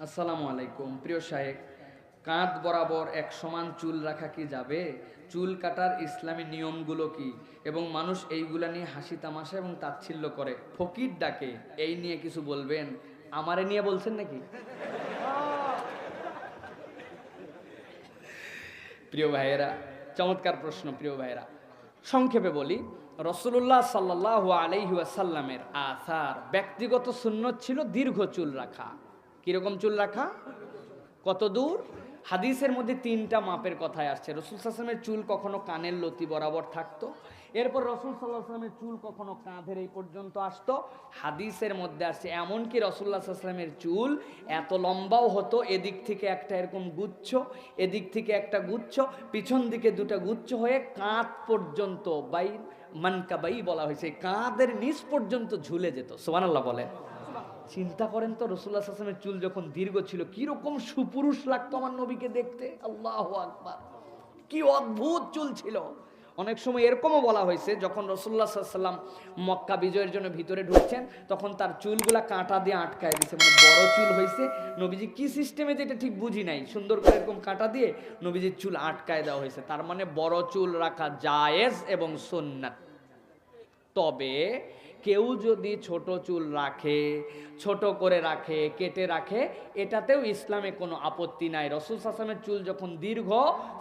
আসসালামু আলাইকুম। প্রিয় শায়েখ, কাঁধ বরাবর এক সমান চুল রাখা কি যাবে? চুল কাটার ইসলামী নিয়মগুলো কি? এবং মানুষ এইগুলা নিয়ে হাসি তামাশা এবং তাচ্ছিল্য করে, ফকির ডাকে, এই নিয়ে কিছু বলবেন? আমারে নিয়ে বলছেন নাকি? প্রিয় ভাইয়েরা, চমৎকার প্রশ্ন। প্রিয় ভাইয়েরা, সংক্ষেপে বলি, রাসূলুল্লাহ সাল্লাল্লাহু আলাইহি ওয়াসাল্লামের আসার ব্যক্তিগত সুন্নত ছিল দীর্ঘ চুল রাখা। কিরকম চুল রাখা? কত দূর? হাদিসের মধ্যে তিনটা মাপের কথায় আসছে। রাসূল সাল্লাল্লাহু আলাইহি ওয়াসাল্লামের চুল কখনো কানের লতি বরাবর থাকতো, এরপর রাসূল সাল্লাল্লাহু আলাইহি ওয়াসাল্লামের চুল কখনো কাঁধের এই পর্যন্ত আসতো। হাদিসের মধ্যে আসছে এমনকি রাসূলুল্লাহ সাল্লাল্লাহু আলাইহি ওয়াসাল্লামের চুল এত লম্বাও হতো, এদিক থেকে একটা এরকম গুচ্ছ, এদিক থেকে একটা গুচ্ছ, পিছন দিকে দুটা গুচ্ছ হয়ে কাঁধ পর্যন্ত, বাই মানকাবাই বলা হয়েছে, কাঁধের নিচ পর্যন্ত ঝুলে যেত। সুবহানাল্লাহ বলেন। চিন্তা করেন তো, রাসূলুল্লাহ সাল্লাল্লাহু আলাইহি ওয়াসাল্লামের চুল যখন দীর্ঘ ছিল কিরকম সুপুরুষ লাগতো আমার নবীকে দেখতে। আল্লাহু আকবার, কি অদ্ভুত চুল ছিল। অনেক সময় এরকমও বলা হয়েছে, যখন রাসূলুল্লাহ সাল্লাল্লাহু আলাইহি ওয়াসাল্লাম মক্কা বিজয়ের জন্য ভিতরে ঢুকছেন, তখন তার চুলগুলা কাঁটা দিয়ে আটকায় দিয়েছে, মানে বড় চুল হয়েছে। নবীজি কি সিস্টেমে যেটা ঠিক বুঝি নাই, সুন্দর করে এরকম কাঁটা দিয়ে নবীজির চুল আটকায় দেওয়া হয়েছে। তার মানে বড় চুল রাখা জায়েজ এবং সুন্নাত। তবে কেউ যদি ছোট চুল রাখে, ছোট করে রাখে, কেটে রাখে, এটাতেও ইসলামে কোনো আপত্তি নাই। রাসূল সাল্লাল্লাহু আলাইহি ওয়াসাল্লামের চুল যখন দীর্ঘ,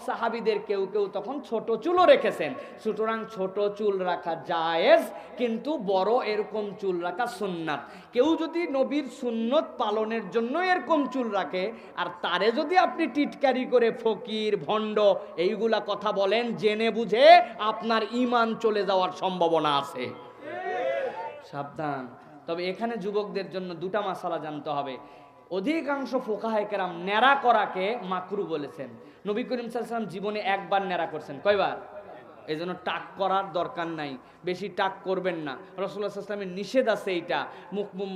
সাহাবীদের কেউ কেউ তখন ছোট চুলও রেখেছেন। সুতরাং ছোট চুল রাখা জায়েজ, কিন্তু বড় এরকম চুল রাখা সুন্নাত। কেউ যদি নবীর সুন্নত পালনের জন্য এরকম চুল রাখে, আর তারে যদি আপনি টিটকারি করে ফকির, ভণ্ড এইগুলা কথা বলেন, জেনে বুঝে আপনার ঈমান চলে যাওয়ার সম্ভাবনা আছে। সাবধান। তবে এখানে যুবকদের জন্য দুটা মাসালা জানতে হবে। অধিকাংশ ফুকাহায়ে কেরাম ন্যাড়া করাকে মাকরু বলেছেন। নবী করিম সাল্লাল্লাহু আলাইহি ওয়াসাল্লাম জীবনে একবার ন্যাড়া করছেন। কয়বার? এই জন্য টাক করার দরকার নাই, বেশি টাক করবেন না। রাসূলুল্লাহ সাল্লাল্লাহু আলাইহি ওয়াসাল্লামের নিষেধ আছে এইটা।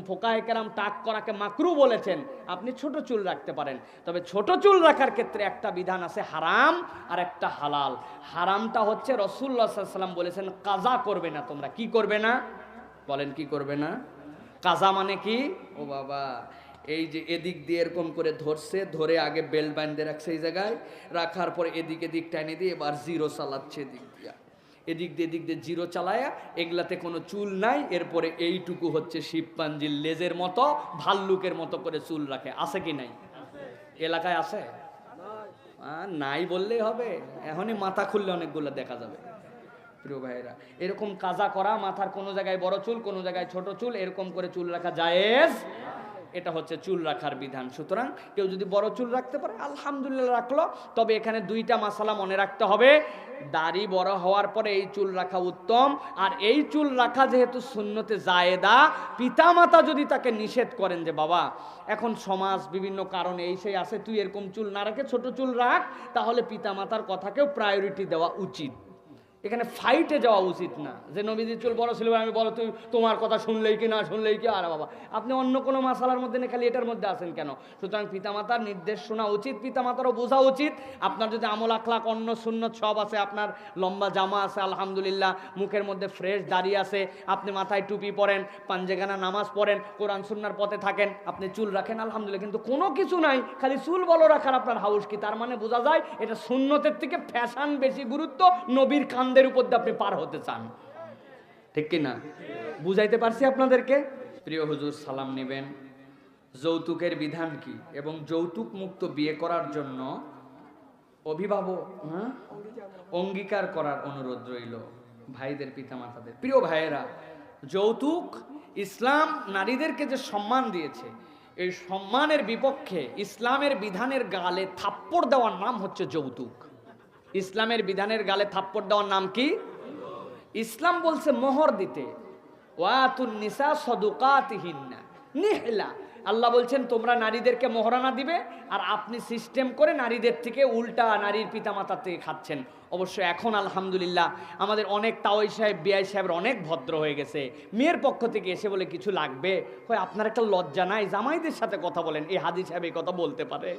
ফুকাহায়ে কেরাম টাক করাকে মাকরু বলেছেন। আপনি ছোট চুল রাখতে পারেন, তবে ছোট চুল রাখার ক্ষেত্রে একটা বিধান আছে হারাম আর একটা হালাল। হারামটা হচ্ছে রাসূলুল্লাহ সাল্লাল্লাহু আলাইহি ওয়াসাল্লাম বলেছেন কাজা করবে না তোমরা। কি করবে না? বলেন, কি করবে না? কাজা মানে কি? ও বাবা, এই যে এদিক দিয়ে এরকম করে ধরছে, ধরে আগে বেল্ট বাঁধতে রাখছে এই জায়গায়, রাখার পরে এদিক এদিক টাইনে দিয়ে এবার জিরো চালাচ্ছে এদিক দিয়া, এদিক দিয়ে জিরো চালায়া, এগুলাতে কোনো চুল নাই। এরপরে এইটুকু হচ্ছে শিবপাঞ্জির লেজের মতো, ভাল্লুকের মতো করে চুল রাখে। আছে কি নাই? এলাকায় আছে? নাই বললেই হবে, এখনই মাথা খুললে অনেকগুলো দেখা যাবে। প্রিয় ভাইয়েরা, এরকম কাজা করা, মাথার কোনো জায়গায় বড় চুল, কোনো জায়গায় ছোট চুল, এরকম করে চুল রাখা জায়েজ। এটা হচ্ছে চুল রাখার বিধান। সুতরাং কেউ যদি বড় চুল রাখতে পারে আলহামদুলিল্লাহ রাখলো। তবে এখানে দুইটা মাসালা মনে রাখতে হবে। দাড়ি বড় হওয়ার পরে এই চুল রাখা উত্তম। আর এই চুল রাখা যেহেতু সুন্নতে জায়েদা, পিতামাতা যদি তাকে নিষেধ করেন যে বাবা এখন সমাজ বিভিন্ন কারণে এই সেই আছে, তুই এরকম চুল না রাখে ছোট চুল রাখ, তাহলে পিতামাতার কথাকেও প্রায়োরিটি দেওয়া উচিত। এখানে ফাইটে যাওয়া উচিত না যে নবীজির চুল বড় ছিল আমি বলো, তুই তোমার কথা শুনলেই কি না শুনলেই কি। আর বাবা, আপনি অন্য কোনো মাসালার মধ্যে না, খালি এটার মধ্যে আছেন কেন? সুতরাং পিতামাতার নির্দেশ শোনা উচিত, পিতামাতারও বোঝা উচিত। আপনার যদি আমল আখলাক অন্য সুন্নত সব আছে, আপনার লম্বা জামা আছে আলহামদুলিল্লাহ, মুখের মধ্যে ফ্রেশ দাড়ি আছে, আপনি মাথায় টুপি পরেন, পাঞ্জেগানা নামাজ পড়েন, কোরআন সুন্নাহর পথে থাকেন, আপনি চুল রাখেন আলহামদুলিল্লাহ, কিন্তু কোনো কিছু নাই, খালি চুল বড় রাখার আপনার হাউস কি? তার মানে বোঝা যায় এটা সুন্নতের থেকে ফ্যাশন বেশি গুরুত্ব, নবীর কান্দের উপর দিয়ে আপনি পার হতে চান। ঠিক কি না? বুঝাইতে পারছি আপনাদেরকে? প্রিয় হুজুর, সালাম নেবেন। যৌতুকের বিধান কি এবং যৌতুক মুক্ত বিয়ে করার জন্য অভিভাবক অঙ্গীকার করার অনুরোধ রইল ভাইদের পিতামাতাদের। প্রিয় ভাইয়েরা, যৌতুক, ইসলাম নারীদেরকে যে সম্মান দিয়েছে, এই সম্মানের বিপক্ষে ইসলামের বিধানের গালে থাপ্পড় দেওয়ার নাম হচ্ছে যৌতুক। ইসলামের বিধানের গালে থাপ্পড় দেওয়ার নাম কি? ইসলাম বলছে মোহর দিতে, ওয়াতুন নিসা সাদুকাতিহিন্না নিহলা। আল্লাহ বলছেন তোমরা নারীদেরকে মোহরানা দিবে, আর আপনি সিস্টেম করে নারীদের থেকে উল্টা নারীর পিতামাতা থেকে খাচ্ছেন। অবশ্য এখন আলহামদুলিল্লাহ আমাদের অনেক তাওই সাহেব, বিআই সাহেবের অনেক ভদ্র হয়ে গেছে। মেয়ের পক্ষ থেকে এসে বলে কিছু লাগবে, হয় আপনার একটা লজ্জা নাই? জামাইদের সাথে কথা বলেন, এই হাজি সাহেব এই কথা বলতে পারে?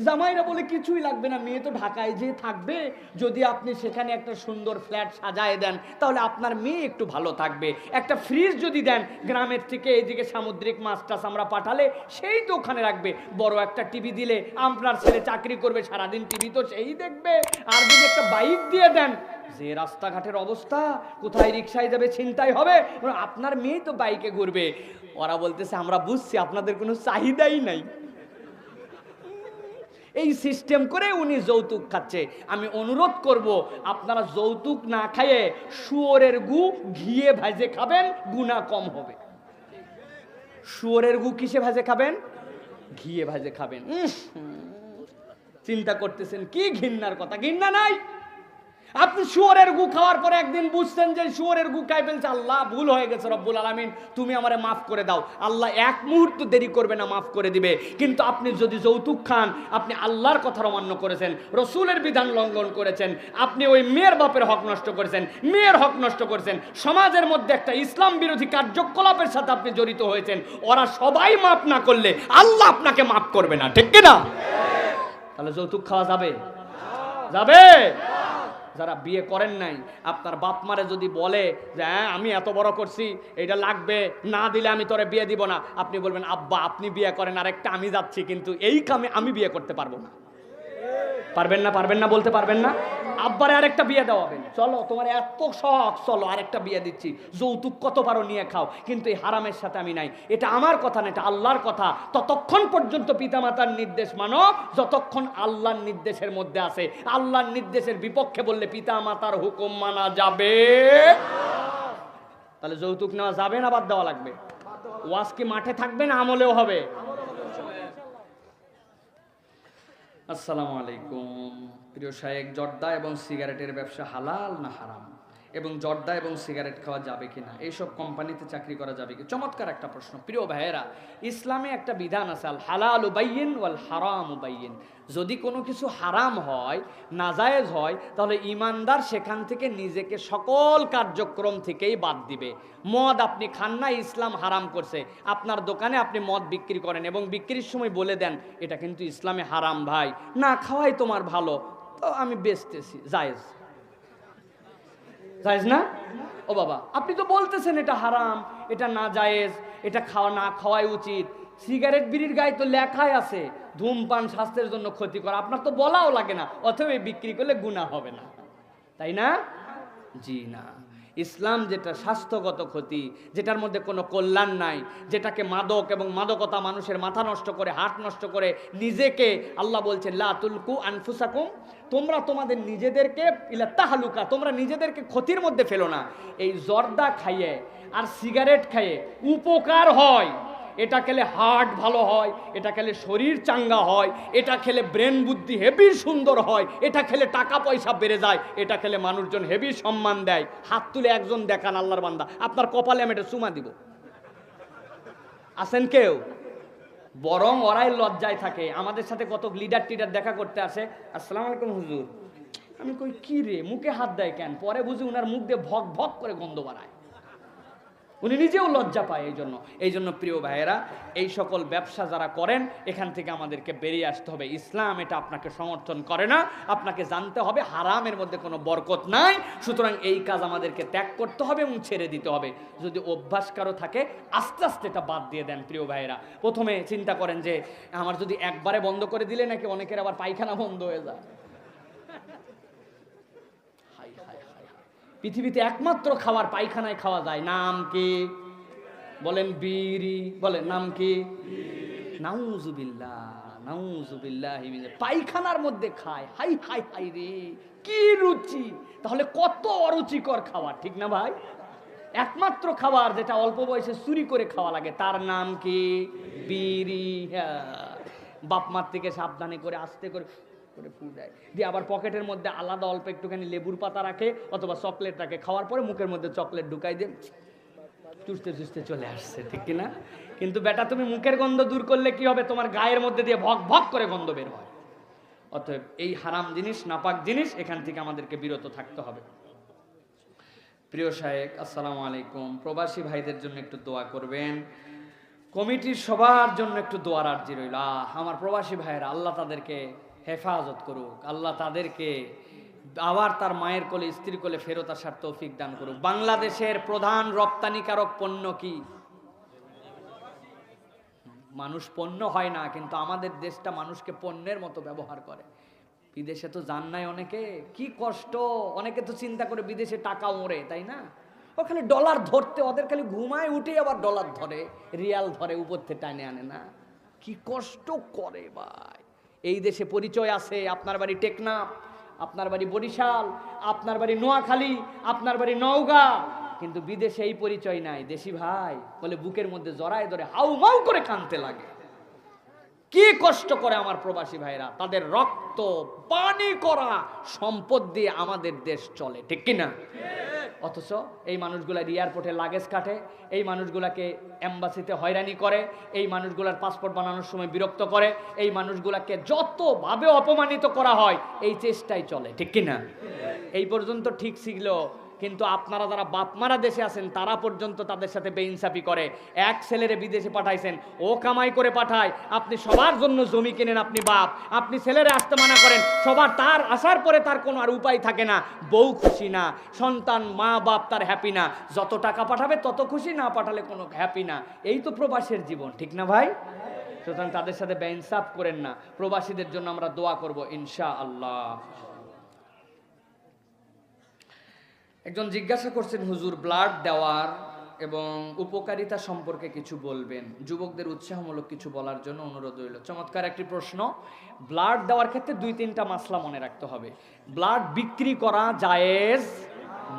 জামাইরা বলে কিছুই লাগবে না, মেয়ে তো ঢাকায় যে থাকবে, যদি আপনি সেখানে একটা সুন্দর ফ্ল্যাট সাজায় দেন তাহলে আপনার মেয়ে একটু ভালো থাকবে। একটা ফ্রিজ যদি দেন, গ্রামের থেকে এদিকে সামুদ্রিক মাছ টাছ আমরা পাঠালে সেই তো ওখানে রাখবে। বড় একটা টিভি দিলে আপনার ছেলে চাকরি করবে, সারাদিন টিভি তো সেই দেখবে। আর যদি একটা বাইক দিয়ে দেন, যে রাস্তাঘাটের অবস্থা, কোথায় রিক্সায় যাবে, ছিনতাই হবে, আপনার মেয়ে তো বাইকে ঘুরবে। ওরা বলতেছে আমরা বুঝছি আপনাদের কোনো চাহিদাই নাই। এই সিস্টেম করে উনি যৌতুক খাচ্ছে। আমি অনুরোধ করব আপনারা যৌতুক না খাইয়ে শুয়োরের গু ঘিয়ে ভাজে খাবেন, গুনাহ কম হবে। শুয়োরের গু কিসে ভাজে খাবেন? ঘিয়ে ভাজে খাবেন। চিন্তা করতেছেন কি ঘৃণার কথা? ঘৃণা নাই? আপনি শুয়োরের গু খাওয়ার পরে একদিন বুঝছেন যে শুয়োরের গু খাই ফেলছে, আল্লাহ ভুল হয়ে গেছে, রব্বুল আলামিন তুমি আমারে মাফ করে দাও। আল্লাহ এক মুহূর্ত দেরি করবে না, মাফ করে দিবে। কিন্তু আপনি যদি যৌতুক খান, আপনি আল্লাহর কথা অমান্য করেছেন, রসুলের বিধান লঙ্ঘন করেছেন, আপনি ওই মেয়ের বাপের হক নষ্ট করেছেন, মেয়ের হক নষ্ট করেছেন, সমাজের মধ্যে একটা ইসলাম বিরোধী কার্যকলাপের সাথে আপনি জড়িত হয়েছেন। ওরা সবাই মাফ না করলে আল্লাহ আপনাকে মাফ করবে না, ঠিক কিনা? তাহলে যৌতুক খাওয়া যাবে? যাবে? যারা বিয়ে করেন নাই, আপনার বাপ মারে যদি বলে যে হ্যাঁ আমি এত বড় করছি, এটা লাগবে, না দিলে আমি তোরে বিয়ে দিব না, আপনি বলবেন আব্বা আপনি বিয়ে করেন, আরেকটা আমি যাচ্ছি, কিন্তু এই কামে আমি বিয়ে করতে পারবো না। পারবেন না? পারবেন না বলতে পারবেন না? আব্বারে আরেকটা বিয়ে দেওয়াবেন, চলো তোমার এত শখ, চলো আরেকটা বিয়ে দিচ্ছি, যৌতুক কত পারো নিয়ে খাও, কিন্তু এই হারামের সাথে আমি নাই। এটা আমার কথা না, এটা আল্লাহর কথা। ততক্ষণ পর্যন্ত পিতামাতার নির্দেশ মানো যতক্ষণ আল্লাহর নির্দেশের মধ্যে আছে। আল্লাহর নির্দেশের বিপক্ষে বললে পিতামাতার হুকুম মানা যাবে? তাহলে যৌতুক নেওয়া যাবে না বাদ দেওয়া লাগবে? ওয়াজ কি মাঠে থাকবে না আমলেও হবে? আসসালামু আলাইকুম। প্রিয় শায়েখ, জর্দা এবং সিগারেটের ব্যবসা হালাল না হারাম, এবং জর্দা এবং সিগারেট খাওয়া যাবে কিনা, এইসব কোম্পানিতে চাকরি করা যাবে কি? চমৎকার একটা প্রশ্ন। প্রিয় ভাইয়েরা, ইসলামে একটা বিধান আছে, আল হালাল বাইয়িন ওয়াল হারাম বাইয়িন। যদি কোনো কিছু হারাম হয়, নাজায়েজ হয়, তাহলে ইমানদার সেখান থেকে নিজেকে সকল কার্যক্রম থেকেই বাদ দিবে। মদ আপনি খান না, ইসলাম হারাম করছে। আপনার দোকানে আপনি মদ বিক্রি করেন এবং বিক্রির সময় বলে দেন এটা কিন্তু ইসলামে হারাম ভাই, না খাওয়াই তোমার ভালো, তো আমি বেচতেছি, জায়েজ। জায়েজ না? ও বাবা, আপনি তো বলতেছেন এটা হারাম, এটা না জায়েজ, এটা খাওয়া না খাওয়াই উচিত। সিগারেট বিড়ির গায়ে তো লেখাই আছে ধূমপান স্বাস্থ্যের জন্য ক্ষতিকর, আপনার তো বলাও লাগে না, অথবা বিক্রি করলে গুনাহ হবে না, তাই না? জি না। ইসলাম যেটা স্বাস্থ্যগত ক্ষতি, যেটার মধ্যে কোনো কল্যাণ নাই, যেটাকে মাদক এবং মাদকতা মানুষের মাথা নষ্ট করে, হার্ট নষ্ট করে, নিজেকে আল্লাহ বলছেন লা তুলকু আনফুসাকুম, তোমরা তোমাদের নিজেদেরকে ইলা তাহালুকা, তোমরা নিজেদেরকে ক্ষতির মধ্যে ফেলো না। এই জর্দা খাইয়ে আর সিগারেট খাইয়ে উপকার হয়, এটা খেলে হার্ট ভালো হয়, এটা খেলে শরীর চাঙ্গা হয়, এটা খেলে ব্রেন বুদ্ধি হেভি সুন্দর হয়, এটা খেলে টাকা পয়সা বেড়ে যায়, এটা খেলে মানুষজন হেভি সম্মান দেয়। হাত তুলে একজন দেখান আল্লাহর বান্দা, আপনার কপালে আমি এটা চুমা দিব। আছেন কেউ? বরং ওরাই লজ্জায় থাকে। আমাদের সাথে কত লিডার টিডার দেখা করতে আসে, আসসালামু আলাইকুম হুজুর, আমি কই কি রে, মুখে হাত দেয় কেন? পরে বুঝি উনার মুখ দিয়ে ভক ভক করে গন্ধ বাড়ায়, উনি নিজেও লজ্জা পায়। এই জন্য প্রিয় ভাইয়েরা, এই সকল ব্যবসা যারা করেন, এখান থেকে আমাদেরকে বেরিয়ে আসতে হবে। ইসলাম এটা আপনাকে সমর্থন করে না। আপনাকে জানতে হবে হারামের মধ্যে কোনো বরকত নাই, সুতরাং এই কাজ আমাদেরকে ত্যাগ করতে হবে এবং ছেড়ে দিতে হবে। যদি অভ্যাস কারো থাকে, আস্তে আস্তে এটা বাদ দিয়ে দেন। প্রিয় ভাইয়েরা, প্রথমে চিন্তা করেন যে আমার যদি একবারে বন্ধ করে দিলে নাকি অনেকের আবার পায়খানা বন্ধ হয়ে যায়। পৃথিবীতে একমাত্র খাবার পায়খানায় খাওয়া যায়, নাম কি বলেন? বিড়ি। বলেন নাম কি? নাউজুবিল্লাহ, নাউজুবিল্লাহ। পায়খানার মধ্যে খায়, হাই হাই হাই রে, কি রুচি! তাহলে কত অরুচিকর খাবার, ঠিক না ভাই? একমাত্র খাবার যেটা অল্প বয়সে চুরি করে খাওয়া লাগে, তার নাম কি? বিড়ি। বাপ মার থেকে সাবধানে করে আস্তে করে ফু দেয়, দিয়ে আবার পকেটের মধ্যে আলাদা অল্প একটুখানি লেবুর পাতা রাখে অথবা চকলেট রাখে, খাওয়ার পরে মুখের মধ্যে চকলেট ঢুকাই দিয়ে চুষতে চুষতে চলে আসছে, ঠিক কিনা? কিন্তু বেটা, তুমি মুখের গন্ধ দূর করলে কি হবে? তোমার গায়ের মধ্যে দিয়ে ভক ভক করে গন্ধ বের হয়। অতএব এই হারাম জিনিস, নাপাক জিনিস, এখান থেকে আমাদেরকে বিরত থাকতে হবে। প্রিয় শায়েখ, আসসালামু আলাইকুম। প্রবাসী ভাইদের জন্য একটু দোয়া করবেন। কমিটির সবার জন্য একটু দোয়ার আর্জি রইল। আমার প্রবাসী ভাইয়েরা, আল্লাহ তাদেরকে হেফাজত করুক, আল্লাহ তাদেরকে আবার তার মায়ের কোলে স্ত্রীর কোলে ফেরত আসার তৌফিক দান করুক। বাংলাদেশের প্রধান রপ্তানিকারক পণ্য কি? মানুষ পণ্য হয় না, কিন্তু আমাদের দেশটা মানুষকে পণ্যের মতো ব্যবহার করে। বিদেশে তো যান নাই অনেকে, কি কষ্ট। অনেকে তো চিন্তা করে বিদেশে টাকা ওড়ে, তাই না? ও খালি ডলার ধরতে, ওদের খালি ঘুমায় উঠে আবার ডলার ধরে, রিয়াল ধরে, উপর থেকে টানে আনে না। কি কষ্ট করে ভাই। এই দেশে পরিচয় আছে, আপনার বাড়ি টেকনাফ, আপনার বাড়ি বরিশাল, আপনার বাড়ি নোয়াখালী, আপনার বাড়ি নওগাঁ, কিন্তু বিদেশে এই পরিচয় নাই। দেশি ভাই বলে বুকের মধ্যে জড়ায় ধরে হাউমাউ করে কাঁদতে লাগে। কি কষ্ট করে আমার প্রবাসী ভাইরা, তাদের রক্ত পানি করা সম্পদ দিয়ে আমাদের দেশ চলে, ঠিক কিনা? অথচ এই মানুষগুলা এয়ারপোর্টে লাগেজ কাটে, এই মানুষগুলাকে এম্বাসিতে হয়রানি করে, এই মানুষগুলার পাসপোর্ট বানানোর সময় বিরক্ত করে, এই মানুষগুলাকে যতভাবে অপমানিত করা হয় এই চেষ্টাই চলে, ঠিক কিনা? এই পর্যন্ত ঠিক ছিল, কিন্তু আপনারা যারা বাপমারা দেশে আছেন তারা পর্যন্ত তাদের সাথে বেইনসাফি করে। এক ছেলেরে বিদেশে পাঠাইছেন, ও কামাই করে পাঠায়, আপনি সবার জন্য জমি কিনেন, আপনি বাপ, আপনি ছেলেরে আসতে মানা করেন, সবার তার আসার পরে তার কোনো আর উপায় থাকে না, বউ খুশি না, সন্তান মা বাপ তার হ্যাপি না, যত টাকা পাঠাবে তত খুশি, না পাঠালে কোনো হ্যাপি না। এই তো প্রবাসের জীবন, ঠিক না ভাই? সুতরাং তাদের সাথে বেইনসাফ করেন না। প্রবাসীদের জন্য আমরা দোয়া করব ইনশাআল্লাহ। একজন জিজ্ঞাসা করছেন, হুজুর ব্লাড দেওয়ার এবং উপকারিতা সম্পর্কে কিছু বলবেন, যুবকদের উৎসাহমূলক কিছু বলার জন্য অনুরোধ রইল। চমৎকার একটি প্রশ্ন। ব্লাড দেওয়ার ক্ষেত্রে 2-3টা মাসলা মনে রাখতে হবে। ব্লাড বিক্রি করা জায়েজ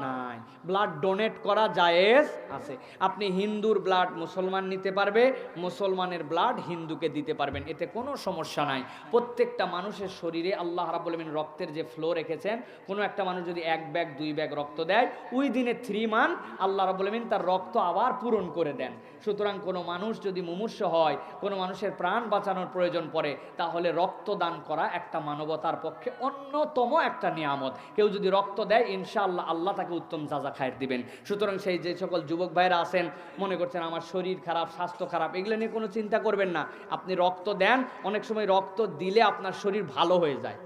নাই, ব্লাড ডোনেট করা জায়েজ আছে। আপনি হিন্দুর ব্লাড মুসলমান নিতে পারবে, মুসলমানের ব্লাড হিন্দুকে দিতে পারবেন, এতে কোনো সমস্যা নাই। প্রত্যেকটা মানুষের শরীরে আল্লাহ রাব্বুল আলামিন রক্তের যে ফ্লো রেখেছেন, কোনো একটা মানুষ যদি 1 ব্যাগ 2 ব্যাগ রক্ত দেয়, ওই দিনে 3 মান আল্লাহ রাব্বুল আলামিন তার রক্ত আবার পূরণ করে দেন। সুতরাং কোনো মানুষ যদি মুমূর্ষু হয়, কোনো মানুষের প্রাণ বাঁচানোর প্রয়োজন পড়ে, তাহলে রক্তদান করা একটা মানবতার পক্ষে অন্যতম একটা নিয়ামত। কেউ যদি রক্ত দেয়, ইনশাআল্লাহ আল্লাহ তাকে উত্তম জাযা খায়ের দিবেন। সুতরাং সেই যে সকল যুবক ভাইরা আছেন মনে করছেন আমার শরীর খারাপ, স্বাস্থ্য খারাপ, এগুলো নিয়ে কোনো চিন্তা করবেন না। আপনি রক্ত দেন, অনেক সময় রক্ত দিলে আপনার শরীর ভালো হয়ে যায়।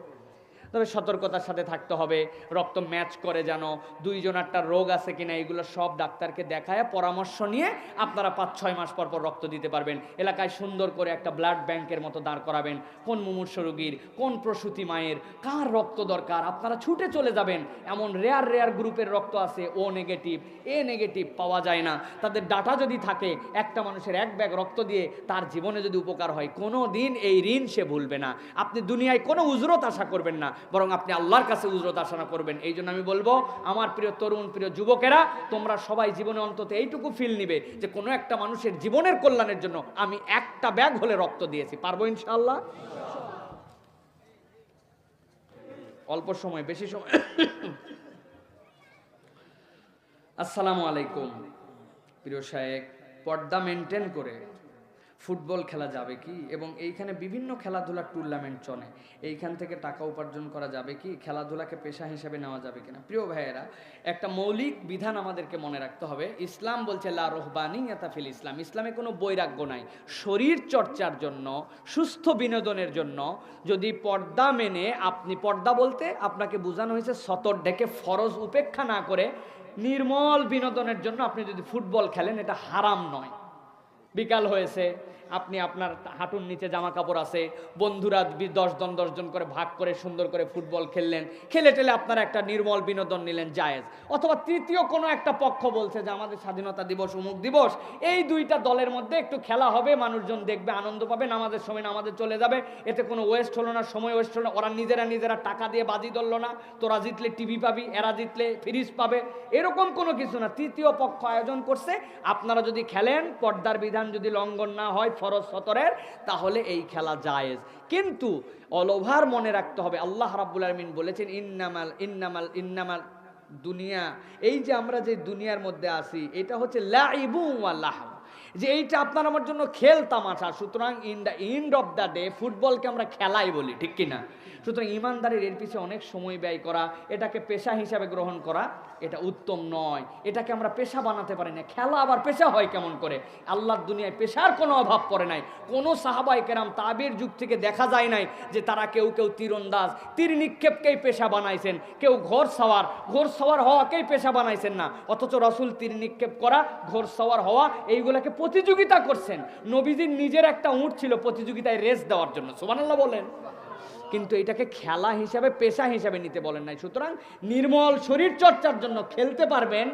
তবে সতর্কতার সাথে থাকতে হবে, রক্ত ম্যাচ করে যেন, দুইজনারটা রোগ আছে কিনা এগুলো সব ডাক্তারকে দেখায় পরামর্শ নিয়ে আপনারা 5-6 মাস পর পর রক্ত দিতে পারবেন। এলাকায় সুন্দর করে একটা ব্লাড ব্যাংকের মতো দাঁড় করাবেন, কোন মুমূর্ষু রোগীর, কোন প্রসূতি মায়ের কার রক্ত দরকার, আপনারা ছুটে চলে যাবেন। এমন রেয়ার গ্রুপের রক্ত আছে, ও নেগেটিভ, এ নেগেটিভ, পাওয়া যায় না। তাদের ডাটা যদি থাকে, একটা মানুষের 1 ব্যাগ রক্ত দিয়ে তার জীবনে যদি উপকার হয়, কোনো দিন এই ঋণ সে ভুলবে না। আপনি দুনিয়ায় কোনো উজরত আশা করবেন না, বরং আপনি আল্লাহর কাছে উজরত আশা করবেন। এই জন্য আমি বলবো, আমার প্রিয় তরুণ, প্রিয় যুবকেরা, তোমরা সবাই জীবনে অন্তত এইটুকু ফিল নিবে যে কোনো একটা মানুষের জীবনের কল্যাণের জন্য আমি একটা ব্যাগ হলে রক্ত দিয়েছি। পারবো ইনশাআল্লাহ? অল্প সময়, বেশি সময়। আসসালামু আলাইকুম। প্রিয় শায়েখ, পর্দা মেনটেন করে ফুটবল খেলা যাবে কি? এবং এইখানে বিভিন্ন খেলাধুলার টুর্নামেন্ট চলে, এইখান থেকে টাকা উপার্জন করা যাবে কি? খেলাধুলাকে পেশা হিসেবে নেওয়া যাবে কিনা? প্রিয় ভাইয়েরা, একটা মৌলিক বিধান আমাদেরকে মনে রাখতে হবে। ইসলাম বলছে লা রুহবানিয়াতা ফিল ইসলাম, ইসলামে কোনো বৈরাগ্য নাই। শরীর চর্চার জন্য, সুস্থ বিনোদনের জন্য যদি পর্দা মেনে, আপনি পর্দা বলতে আপনাকে বোঝানো হয়েছে সতর ঢেকে ফরজ উপেক্ষা না করে নির্মল বিনোদনের জন্য আপনি যদি ফুটবল খেলেন, এটা হারাম নয়। বিকাল হয়েছে, আপনি আপনার হাঁটুর নিচে জামা কাপড় আছে, বন্ধুরা 10 জন করে ভাগ করে সুন্দর করে ফুটবল খেললেন, খেলে টেলে আপনারা একটা নির্মল বিনোদন নিলেন, জায়েজ। অথবা তৃতীয় কোনো একটা পক্ষ বলছে যে আমাদের স্বাধীনতা দিবস, অমুক দিবস, এই দুইটা দলের মধ্যে একটু খেলা হবে, মানুষজন দেখবে, আনন্দ পাবে, নামাজের সময় নামাজে চলে যাবে, এতে কোনো ওয়েস্ট হলো না, সময় ওয়েস্ট হলো না। ওরা নিজেরা টাকা দিয়ে বাজি ধরলো না, তোরা জিতলে টিভি পাবি, এরা জিতলে ফ্রিজ পাবে, এরকম কোনো কিছু না। তৃতীয় পক্ষ আয়োজন করছে, আপনারা যদি খেলেন, পর্দার বিধান যদি লঙ্ঘন না হয় ফরজ সতরের, তাহলে এই খেলা জায়েজ। কিন্তু অলওভার মনে রাখতে হবে, আল্লাহ রাব্বুল আলামিন বলেছেন ইন্নামাল দুনিয়া, এই যে আমরা যে দুনিয়ার মধ্যে আছি, এটা হচ্ছে লাইবু ওয়া লাহব, যে এইটা আপনার আমার জন্য খেল তামাশা। সুতরাং in the end of the day ফুটবলকে আমরা খেলাই বলি, ঠিক কিনা? সুতরাং ইমানদারির এর পিছিয়ে অনেক সময় ব্যয় করা, এটাকে পেশা হিসাবে গ্রহণ করা, এটা উত্তম নয়। এটাকে আমরা পেশা বানাতে পারি না। খেলা আবার পেশা হয় কেমন করে? আল্লাহর দুনিয়ায় পেশার কোনো অভাব পড়ে নাই। কোনো সাহাবাই কেরাম তাবির যুগ থেকে দেখা যায় নাই যে তারা কেউ তীরন্দাজ, তীর নিক্ষেপকেই পেশা বানাইছেন, কেউ ঘোড় সওয়ার হওয়াকেই পেশা বানাইছেন না। অথচ রাসূল তীর নিক্ষেপ করা, ঘোড় সওয়ার হওয়া এইগুলাকে প্রতিযোগিতা করছেন। নবীজির নিজের একটা উট ছিল প্রতিযোগিতায় রেস দেওয়ার জন্য, সুবহানাল্লাহ বলেন। কিন্তু এটাকে খেলা হিসাবে, পেশা হিসাবে নিতে বলেন নাই। সুতরাং নির্মল শরীর চর্চার জন্য খেলতে পারবেন,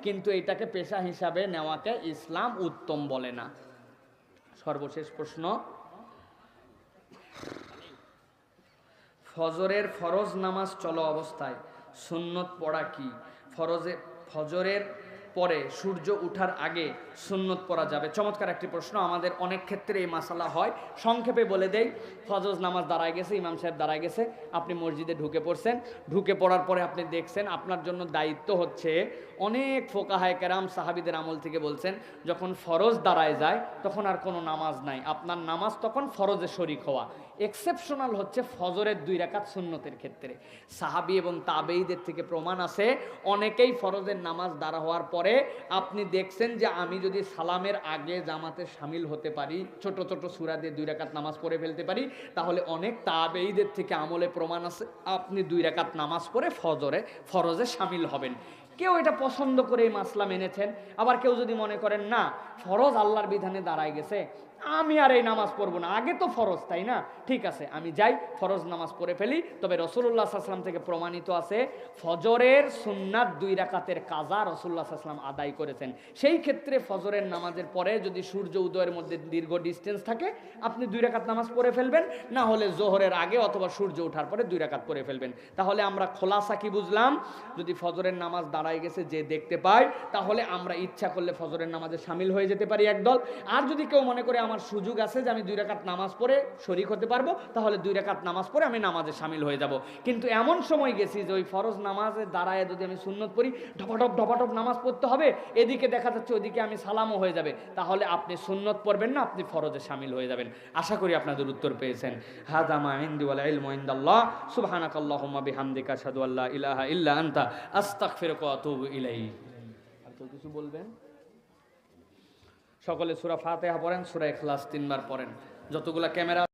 কিন্তু এটাকে পেশা হিসাবে নেওয়াকে ইসলাম উত্তম বলে না। সর্বশেষ প্রশ্ন, ফজরের ফরজ নামাজ চলা অবস্থায় সুন্নত পড়া কি? ফজরের পরে সূর্য উঠার আগে সুন্নত পড়া যাবে? চমৎকার একটি প্রশ্ন। আমাদের অনেক ক্ষেত্রে এই মাসালা হয়। সংক্ষেপে বলে দেই, ফজর নামাজ দাঁড়ায় গেছে, ইমাম সাহেব দাঁড়ায় গেছে, আপনি মসজিদে ঢুকে পড়ছেন। ঢুকে পড়ার পরে আপনি দেখছেন আপনার জন্য দায়িত্ব হচ্ছে, অনেক ফোকাহায়ে কেরাম সাহাবীদের আমল থেকে বলছেন, যখন ফরজ দাঁড়ায় যায় তখন আর কোনো নামাজ নাই, আপনার নামাজ তখন ফরজে শরিক হওয়া। এক্সেপশনাল হচ্ছে ফজরের 2 রাকাত সুন্নতের ক্ষেত্রে। সাহাবী এবং তাবেঈদের থেকে প্রমাণ আছে, অনেকেই ফরজের নামাজ দাঁড়া হওয়ার পরে আপনি দেখছেন যে আমি যদি সালামের আগে জামাতে শামিল হতে পারি, ছোট ছোট সূরা দিয়ে 2 রাকাত নামাজ পড়ে ফেলতে পারি, তাহলে অনেক তাবেঈদের থেকে আমলে প্রমাণ আছে আপনি 2 রাকাত নামাজ পড়ে ফরজে শামিল হবেন। কেউ এটা পছন্দ করে এই মাসলা মেনেছেন। আবার কেউ যদি মনে করেন না, ফরজ আল্লাহর বিধানে দাঁড়ায় গেছে, আমি আর এই নামাজ পড়বো না, আগে তো ফরজ, তাই না, ঠিক আছে আমি যাই ফরজ নামাজ পড়ে ফেলি। তবে রাসূলুল্লাহ সাল্লাল্লাহু আলাইহি ওয়াসাল্লাম থেকে প্রমাণিত আছে ফজরের সুন্নাত 2 রাকাতের কাজা রাসূলুল্লাহ সাল্লাল্লাহু আলাইহি ওয়াসাল্লাম আদায় করেছেন। সেই ক্ষেত্রে ফজরের নামাজের পরে যদি সূর্য উদয়ের মধ্যে দীর্ঘ ডিস্টেন্স থাকে, আপনি 2 রাকাত নামাজ পড়ে ফেলবেন, না হলে জোহরের আগে অথবা সূর্য ওঠার পরে 2 রাকাত পড়ে ফেলবেন। তাহলে আমরা খোলাসা কি বুঝলাম? যদি ফজরের নামাজ দাঁড়ায় গেছে যে দেখতে পাই, তাহলে আমরা ইচ্ছা করলে ফজরের নামাজে শামিল হয়ে যেতে পারি একদল। আর যদি কেউ মনে করে আমার সুযোগ আছে যে আমি 2 রাকাত নামাজ পড়ে শরীক হতে পারবো, তাহলে 2 রাকাত নামাজ পড়ে আমি নামাজে শামিল হয়ে যাব। কিন্তু এমন সময় গেছি যে ওই ফরজ নামাজে দাঁড়ায় যদি আমি সুন্নত পড়ি, ঢপাঢপ নামাজ পড়তে হবে, এদিকে দেখা যাচ্ছে ওইদিকে আমি সালামও হয়ে যাবে, তাহলে আপনি সুন্নত পড়বেন না, আপনি ফরজে শামিল হয়ে যাবেন। আশা করি আপনাদের উত্তর পেয়েছেন। হাযা মা ইনদি ওয়াল ইলমু ইনদাল্লাহ সুবহানাকাল্লাহুম্মা বিহামদিকা আশহাদু আল্লা ইলাহা ইল্লা আনতা আস্তাগফিরুকা ওয়া আতুবু ইলাইক। আর কেউ কিছু বলবেন? সকলে সূরা ফাতিহা পড়েন, সূরা ইখলাস 3 বার পড়েন। যতগুলা ক্যামেরা